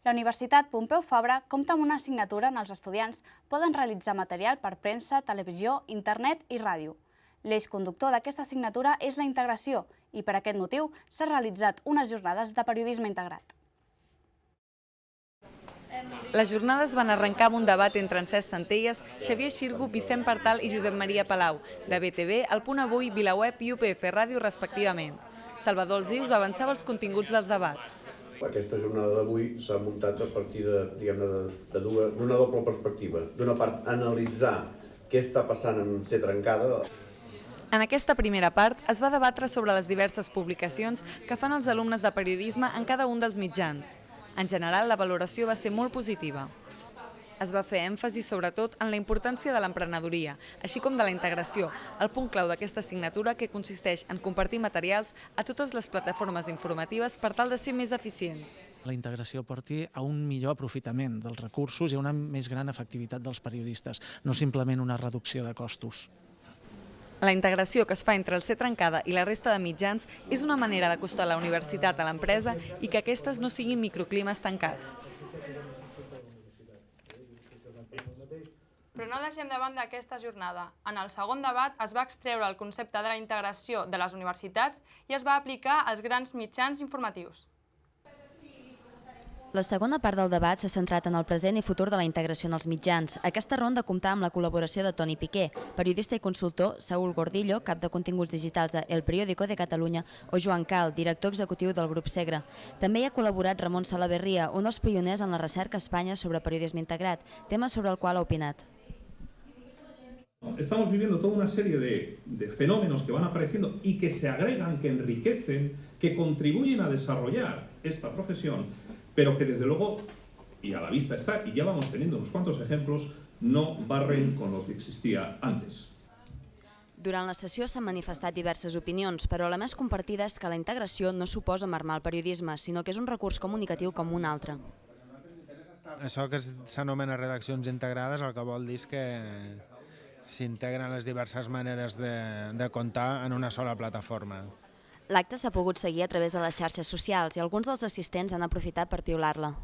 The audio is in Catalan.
La Universitat Pompeu Fabra compta amb una assignatura on els estudiants poden realitzar material per premsa, televisió, internet i ràdio. L'eix conductor d'aquesta assignatura és la integració i per aquest motiu s'han realitzat unes jornades de periodisme integrat. Les jornades van arrencar amb un debat entre Encès Centelles, Xavier Xirgu, Vicent Partal i Josep Maria Palau, de BTV, El Punt Avui, VilaWeb i UPF Ràdio respectivament. Salvador Alsius avançava els continguts dels debats. Aquesta jornada d'avui s'ha muntat a partir d'una doble perspectiva. D'una part, analitzar què està passant en ser trencada. En aquesta primera part es va debatre sobre les diverses publicacions que fan els alumnes de periodisme en cada un dels mitjans. En general, la valoració va ser molt positiva. Es va fer èmfasi sobretot en la importància de l'emprenedoria, així com de la integració, el punt clau d'aquesta assignatura que consisteix en compartir materials a totes les plataformes informatives per tal de ser més eficients. La integració porti a un millor aprofitament dels recursos i a una més gran efectivitat dels periodistes, no simplement una reducció de costos. La integració que es fa entre el ser trencada i la resta de mitjans és una manera d'acostar la universitat a l'empresa i que aquestes no siguin microclimes tancats. Però no deixem de banda aquesta jornada. En el segon debat es va extreure el concepte de la integració de les universitats i es va aplicar als grans mitjans informatius. La segona part del debat s'ha centrat en el present i futur de la integració en els mitjans. Aquesta ronda comptà amb la col·laboració de Toni Piqué, periodista i consultor, Saúl Gordillo, cap de continguts digitals de El Periódico de Catalunya, o Joan Cal, director executiu del grup Segre. També hi ha col·laborat Ramon Salaverria, un dels pioners en la recerca a Espanya sobre periodisme integrat, tema sobre el qual ha opinat. Estamos viviendo toda una serie de fenómenos que van apareciendo y que se agregan, que enriquecen, que contribuyen a desarrollar esta profesión, pero que desde luego, y a la vista está, y ya vamos teniendo unos cuantos ejemplos, no barren con lo que existía antes. Durant la sessió s'han manifestat diverses opinions, però la més compartida és que la integració no suposa marmar el periodisme, sinó que és un recurs comunicatiu com un altre. Això que s'anomena redaccions integrades el que vol dir és que s'integren les diverses maneres de contar en una sola plataforma. L'acte s'ha pogut seguir a través de les xarxes socials i alguns dels assistents han aprofitat per piular-la.